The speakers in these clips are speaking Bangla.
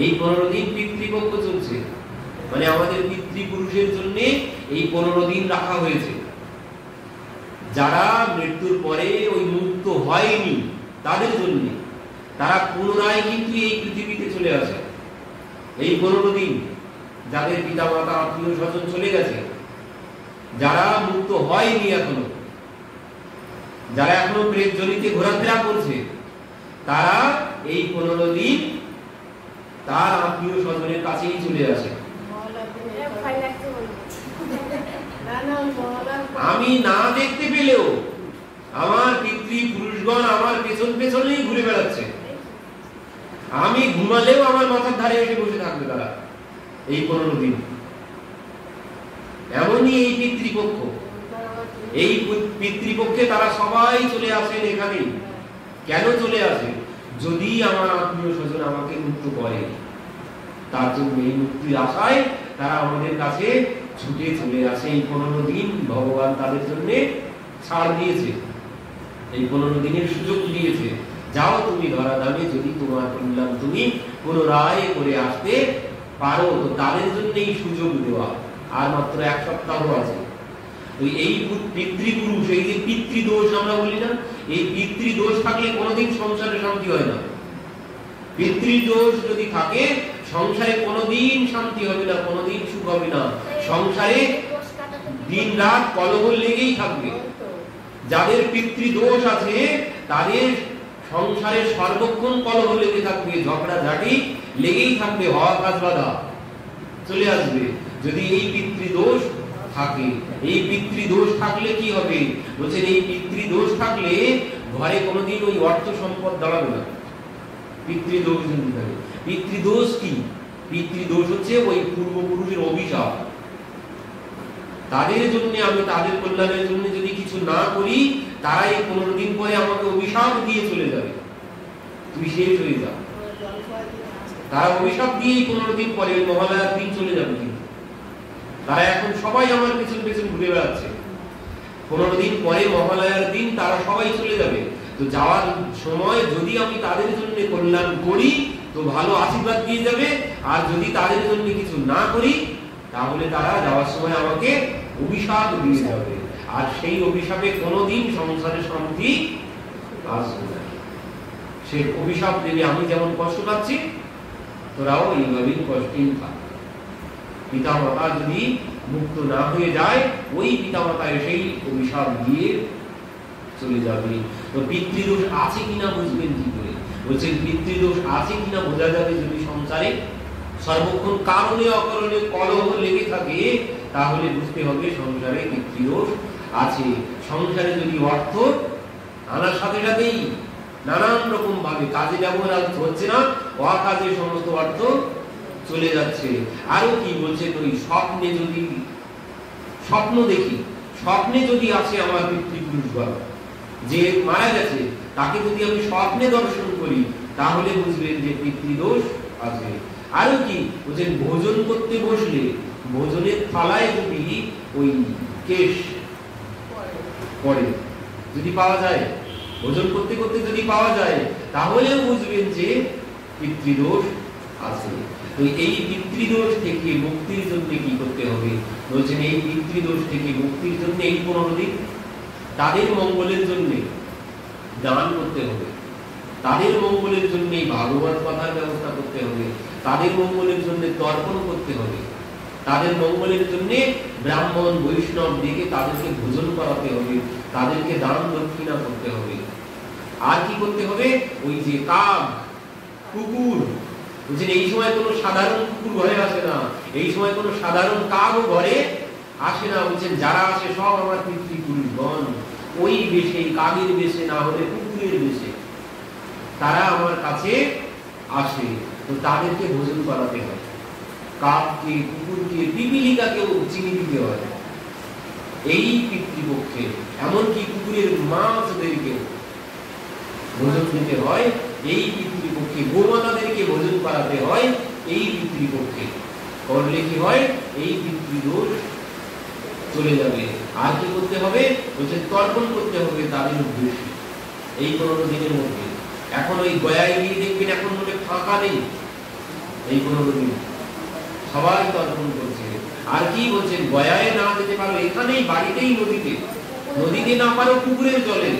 এই 15 দিন পিতৃপক্ষ চলছে, মানে আমাদের পিতৃপুরুষের জন্য এই 15 দিন রাখা হয়েছে। যারা মৃত্যুর পরে ওই মুক্ত হয়নি তাদের জন্য, তারা পুনরায় কিন্তু এই পৃথিবীতে চলে আসে। এই 15 দিন যাদের পিতা মাতা আত্মীয় স্বজন চলে গেছে, যারা মুক্ত হয়নি এখনো, যারা এখনো প্রেত জনিতে ঘোরাফেরা করছে, তারা এই 15 দিন তার আত্মীয় স্বজনের কাছেই চলে আসে। আমি না দেখতে পেলেও আমার পিতৃপুরুষগণ আমার পেছন পেছনেই ঘুরে বেড়াচ্ছে। আমি ঘুমালেও আমার মাথার ধারে এসে বসে থাকবে তারা এই 15 দিন। এমনই এই পিতৃপক্ষ। এই পিতৃপক্ষে তারা সবাই চলে আসেন এখানেই। কেন চলে আসে? যদি আমার আত্মীয় স্বজন আমাকে মুক্ত করে, তার জন্য এই মুক্তির আশায় তারা আমাদের কাছে ছুটে চলে আসে। এই 15 দিন ভগবান তাদের জন্য ছাড় দিয়েছে, এই 15 দিনের সুযোগ দিয়েছে। যাও তুমি ধরাধামে, যদি তোমার কল্যাণ তুমি পুনরায় করে আসতে পারো, তো তাদের জন্য এই সুযোগ দেওয়া। আর মাত্র 1 সপ্তাহ আছে। এই পিতৃপুরুষ, এই যে পিতৃদোষ আমরা বলি না, এই পিতৃদোষ থাকলে কোনোদিন সংসারে শান্তি হয় না। পিতৃদোষ যদি থাকে সংসারে কোনোদিন শান্তি হবে না, কোনোদিন সুখ হবে না। সংসারে দিন রাত কলহ লেগেই থাকবে। যাদের পিতৃদোষ আছে তাদের সংসারে সর্বক্ষণ কলহ লেগে থাকবে, ঝগড়া ঝাঁটি লেগেই থাকবে, হওয়া কাজ বাধা চলে আসবে। যদি এই পিতৃদোষ থাকে, এই পিতৃদোষ থাকলে কি হবে বলছেন? এই পিতৃদোষ থাকলে ঘরে কোনোদিন ওই অর্থ সম্পদ দাঁড়াবে না। পিতৃদোষ যদি থাকে, পিতৃদোষ কি? পিতৃদোষ হচ্ছে ওই পূর্বপুরুষের অভিশাপ। তাদের জন্য, আমি তাদের কল্যাণের জন্য যদি কিছু না করি, তারা এই 15 দিন পরে আমাকে অভিশাপ দিয়ে চলে যাবে, তুই শেষ হয়ে যা। তারা অভিশাপ দিয়ে এই 15 দিন পরে ওই মহালয়ার দিন চলে যাবে। কিন্তু তারা এখন সবাই আমার পেছন পেছন ঘুরে বেড়াচ্ছে। 15 দিন পরে মহালয়ার দিন তারা সবাই চলে যাবে। তো যাওয়ার সময় যদি আমি তাদের জন্য কল্যাণ করি তো ভালো আশীর্বাদ দিয়ে যাবে, আর যদি তাদের জন্য কিছু না করি তাহলে তারা যাওয়ার সময় আমাকে অভিশাপ দিয়ে যাবে। আর সেই অভিশাপে কোনোদিন সংসারে শান্তি আসবে না। সে অভিশাপ দেবে, আমি যেমন কষ্ট পাচ্ছি তোরাও এইভাবেই কষ্টেই থাক। পিতা মাতা যদি মুক্ত না হয়ে যায়, ওই পিতা মাতা এসেই অভিশাপ দিয়ে চলে যাবে। তো পিতৃদোষ আছে কিনা বুঝবেন কি করে? বলছেন পিতৃদোষ আছে কিনা বোঝা যাবে যদি সংসারে সর্বক্ষণ কারণে অকারণে কলহ লেগে থাকে, তাহলে বুঝতে হবে সংসারে পিতৃদোষ আছে। সংসারে যদি অর্থ আনার সাথে সাথেই নানান রকম ভাবে কাজে ব্যবহার হচ্ছে না, অকাজে সমস্ত অর্থ চলে যাচ্ছে। আরো কি বলছেন? ওই স্বপ্নে যদি স্বপ্ন দেখি, স্বপ্নে যদি আসে আমার পিতৃপুরুষগণ যে মারা গেছে, তাকে যদি আমি স্বপ্নে দর্শন করি তাহলে বুঝবেন যে পিতৃদোষ আছে। আরো কি বলছেন? ভোজন করতে বসলে ভোজনের থালায় যদি ওই কেশ পড়ে, যদি পাওয়া যায়, ভোজন করতে করতে যদি পাওয়া যায়, তাহলে বুঝবেন যে পিতৃদোষ আছে। তো এই পিতৃদোষ থেকে মুক্তির জন্য কি করতে হবে? বলছেন এই পিতৃদোষ থেকে মুক্তির জন্য এই 15 দিন তাদের মঙ্গলের জন্য দান করতে হবে, তাদের মঙ্গলের জন্য ভাগবত কথার ব্যবস্থা করতে হবে, তাদের মঙ্গলের জন্য তর্পণ করতে হবে, তাদের মঙ্গলের জন্য ব্রাহ্মণ বৈষ্ণব ডেকে তাদেরকে ভোজন করাতে হবে, তাদেরকে দান দক্ষিণা করতে হবে। আর কি করতে হবে? ওই যে কাক, কুকুর, বুঝলেন এই সময় কোনো সাধারণ কুকুর ঘরে আসে না, এই সময় কোনো সাধারণ কাকও ঘরে আসে না। বলছেন যারা আসে সব আমার পিতৃপুরুষগণ, ওই বেশে, কাকের বেশে না হলে কুকুরের বেশে তারা আমার কাছে আসে। তো তাদেরকে ভোজন করাতে হয়, কাককে, কুকুরকে, পিপিলিকাকেও চিনি দিতে হয় এই পিতৃপক্ষে। এমনকি কুকুরের মাছদেরকেও ভোজন দিতে হয় এই পিতৃপক্ষে, গোমাতাদেরকে ভোজন করাতে হয় এই পিতৃপক্ষে। করলে কি হয়? এই পিতৃদোষ চলে যাবে। আর কি করতে হবে? বলছে তর্পণ করতে হবে তাদের উদ্দেশ্যে এই 15 দিনের মধ্যে। এখন ওই গয়ায় গিয়ে দেখবেন এখন মনে ফাঁকা নেই, এই 15 দিন সবাই তর্পণ করছে। আর কি বলছেন, গয়ায় না যেতে পারো, এখানেই বাড়িতেই নদীতে না পারো পুকুরের জলে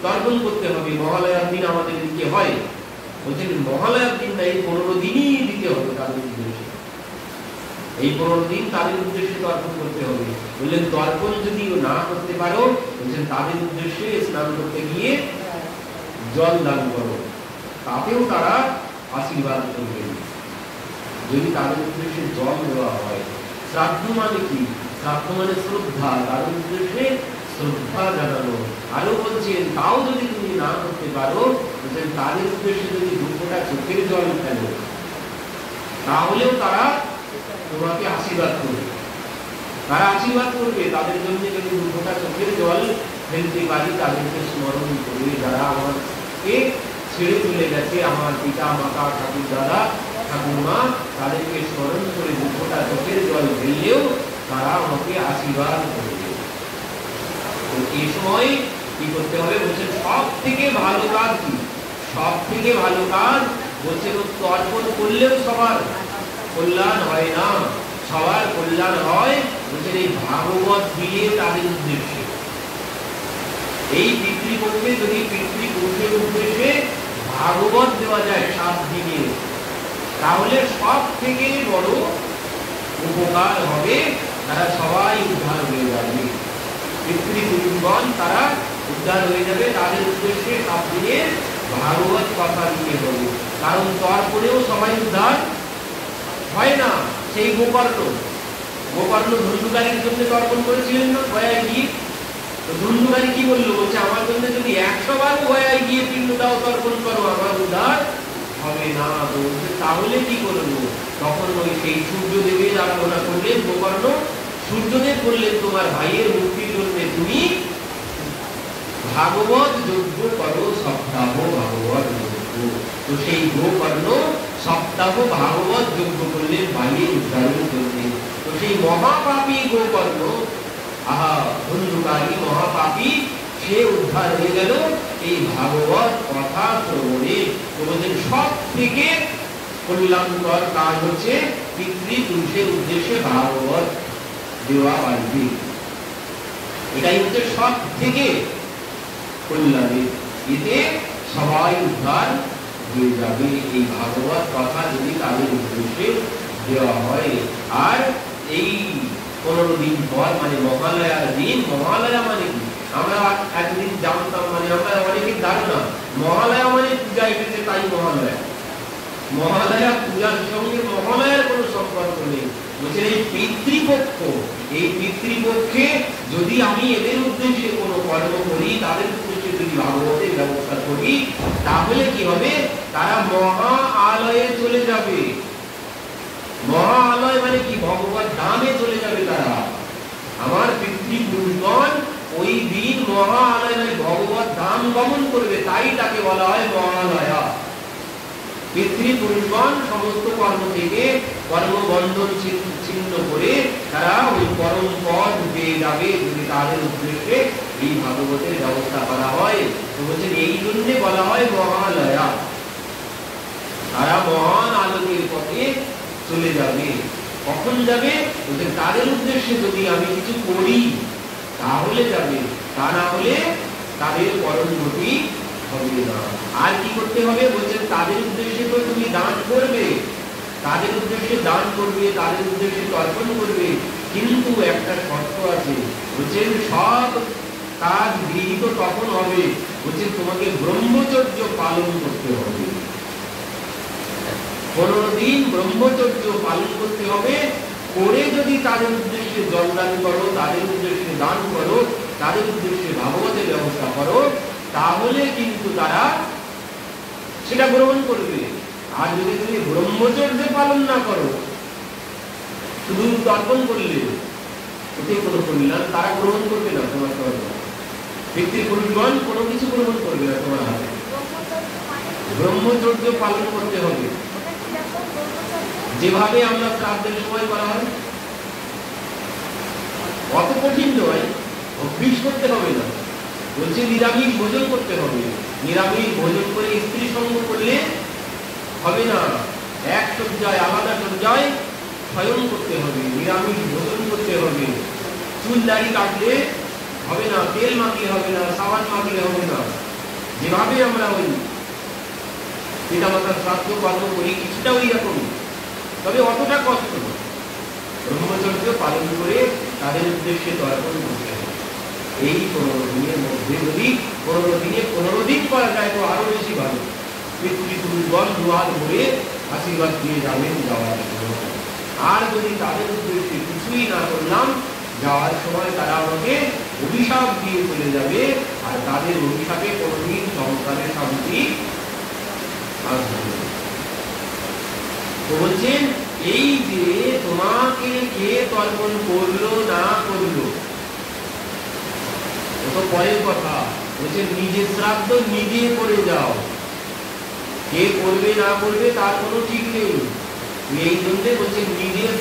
তর্পণ করতে হবে। মহালয়ার দিন আমাদের দিকে হয়, বলছেন মহালয়ার দিন না, এই 15 দিনই দিতে হবে তাদের উদ্দেশ্যে, এই 15 দিন তাদের উদ্দেশ্যে তর্পণ করতে হবে। বললেন তর্পণ যদি না করতে পারো, বলছেন তাদের উদ্দেশ্যে স্নান করতে গিয়ে জল দান করো, তাতেও তারা আশীর্বাদ করবেন যদি তাদের উদ্দেশ্যে জল দেওয়া হয়। শ্রাদ্ধ মানে কি? শ্রাদ্ধ মানে শ্রদ্ধা, তাদের উদ্দেশ্যে শ্রদ্ধা জানানো। আরো বলছেন তাও যদি তুমি না করতে পারো, বলছেন তাদের উদ্দেশ্যে যদি 2 ফোঁটা চোখের জল ফেলো, তাহলেও তারা তোমাকে আশীর্বাদ করবে, তারা আশীর্বাদ করবে। তাদের জন্য যদি 2 ফোঁটা চোখের জল ফেলতে পারি, তাদেরকে স্মরণ করে, যারা আমাকে ছেড়ে চলে গেছে, আমার পিতা মাতা ঠাকুর দাদা ঠাকুরমা, তাদেরকে স্মরণ করে 2 ফোঁটা চোখের জল ফেললেও তারা আমাকে আশীর্বাদ করবে। তো এই সময় কি করতে হবে? বলছেন সব থেকে ভালো কাজ কি? সব থেকে ভালো কাজ বলছেন তর্পণ করলেও সবার কল্যাণ হয় না, সবার কল্যাণ হয় বলছেন এই ভাগবত দিয়ে তাদের উদ্দেশ্যে। এই পিতৃপক্ষে যদি পিতৃপুরুষের উদ্দেশ্যে ভাগবত দেওয়া যায় 7 দিনে, তাহলে সব থেকে বড় উপকার হবে, তারা সবাই উদ্ধার হয়ে যাবে। পিতৃপুরুষগণ তারা উদ্ধার হয়ে যাবে, তাদের উদ্দেশ্যে 7 দিনে ভাগবত কথা দিতে হবে। কারণ তর্পণেও সবাই উদ্ধার হয় না। সেই গোকর্ণ ধুন্ধুকারীর জন্য তর্পণ করেছিলেন না গয়ায় গিয়ে, তো ধুন্ধুকারী কি বললো? বলছে আমার জন্য যদি 100 বার গয়ায় গিয়ে পিণ্ড দাও, তর্পণ করো, আমার উদ্ধার হবে না। তো তাহলে কি করবো? তখন ওই সেই সূর্যদেবের আরাধনা করলেন গোকর্ণ। সূর্যদেব বললেন তোমার ভাইয়ের মুক্তির জন্য তুমি ভাগবত যজ্ঞ করো, সপ্তাহ ভাগবত যজ্ঞ। তো সেই গোকর্ণ সপ্তাহ ভাগবত যজ্ঞ করলেন ভাইয়ের উদ্ধারের জন্য। তো সেই মহাপাপী গোকর্ণ, ধুন্ধুকারী মহাপাপী, সে উদ্ধার হয়ে গেল এই ভাগবত কথা শ্রবণে। বলছেন সব থেকে কল্যাণকর কাজ হচ্ছে পিতৃপুরুষের উদ্দেশ্যে ভাগবত দেওয়া বাড়বে। এটাই হচ্ছে সব থেকে কল্যাণের, এতে সবাই উদ্ধার হয়ে যাবে। এই ভাগবত কথা যদি তাদের উদ্দেশ্যে দেওয়া হয়। আর এই 15 দিন পর মানে মহালয়ার দিন, মহালয়া মানে কি আমরা একদিন জানতাম, মানে আমরা অনেকের ধারণা মহালয়া মানে পূজা এসেছে তাই মহালয়া। মহালয়া পূজার সঙ্গে মহালয়ার কোনো সম্পর্ক নেই। বলছেন এই পিতৃপক্ষ, এই পিতৃপক্ষে যদি আমি এদের উদ্দেশ্যে কোনো কর্ম করি, তাদের উদ্দেশ্যে যদি ভাগবতের ব্যবস্থা করি, তাহলে কি হবে? তারা মহা আলয়ে চলে যাবে। মহা আলয় মানে কি? ভগবত ধামে চলে যাবে তারা। আমার পিতৃপুরুষগণ ওই দিন মহা আলয় মানে ভগবত ধাম গমন করবে, তাই তাকে বলা হয় মহালয়া। পিতৃপুরুষগণ সমস্ত কর্ম থেকে কর্মবন্ধন ছিন্ন করে তারা ওই পরম পদ পেয়ে যাবে যদি তাদের উদ্দেশ্যে এই ভাগবতের ব্যবস্থা করা হয়। তো বলছেন এই জন্য বলা হয় মহালয়া। তারা মহান আলোকের পথে চলে যাবে। কখন যাবে? বলছেন তাদের উদ্দেশ্যে যদি আমি কিছু করি তাহলে যাবে, তা না হলে তাদের পরম গতি হবে না। আর কি করতে হবে? বলছেন তাদের উদ্দেশ্যে তো তুমি দান করবে, তাদের উদ্দেশ্যে দান করবে, তাদের উদ্দেশ্যে তর্পণ করবে, কিন্তু একটা শর্ত আছে। বলছেন সব কাজ গৃহীত তখন হবে, বলছেন তোমাকে ব্রহ্মচর্য পালন করতে হবে। 15 দিন ব্রহ্মচর্য পালন করতে হবে। করে যদি তাদের উদ্দেশ্যে জলদান করো, তাদের উদ্দেশ্যে দান করো, তাদের উদ্দেশ্যে ভাগবতের ব্যবস্থা করো, তাহলে কিন্তু তারা সেটা গ্রহণ করবে। আর যদি তুমি ব্রহ্মচর্য পালন না করো, শুধু তর্পণ করলে, ওতে কোনো কল্যাণ তারা গ্রহণ করবে না। তোমার কর্ম পিতৃপুরুষগণ কোনো কিছু গ্রহণ করবে না তোমার হাতে। ব্রহ্মচর্য পালন করতে হবে, যেভাবে আমরা শ্রাদ্ধের সময় করা হয়। অত কঠিন নয়, অভ্যাস করতে হবে না। বলছে নিরামিষ ভোজন করতে হবে। নিরামিষ ভোজন করে স্ত্রী সঙ্গ করলে হবে না, এক শয্যায় আলাদা শয্যায় শয়ন করতে হবে, নিরামিষ ভোজন করতে হবে। চুল দাড়ি কাটলে হবে না, তেল মাখলে হবে না, সাবান মাখলে হবে না। যেভাবে আমরা ওই পিতা মাতার শ্রাদ্ধ পালন করি কিছুটা ওই রকম, তবে অতটা কষ্ট নয়। ব্রহ্মচর্য পালন করে তাদের উদ্দেশ্যে তর্পণ করতে হবে। এই 15 দিনের মধ্যে যদি 15 দিনে 15 দিন করা যায় তো আরো বেশি ভালো। পিতৃপুরুষগণ দুয়ার ভরে আশীর্বাদ দিয়ে যাবেন যাওয়ার সময়। আর যদি তাদের উদ্দেশ্যে কিছুই না করলাম, যাওয়ার সময় তারা আমাকে অভিশাপ দিয়ে চলে যাবে, আর তাদের অভিশাপে কোনদিন সংসারে শান্তি আসবে না। তো বলছেন এই যে তোমাকে কে তর্পণ করলো না করলো তো পরের কথা। বলছে নিজের শ্রাদ্ধ নিজে করে যাও, কে করবে না করবে তার কোনো ঠিক নেই। এই জন্য বলছে নিজের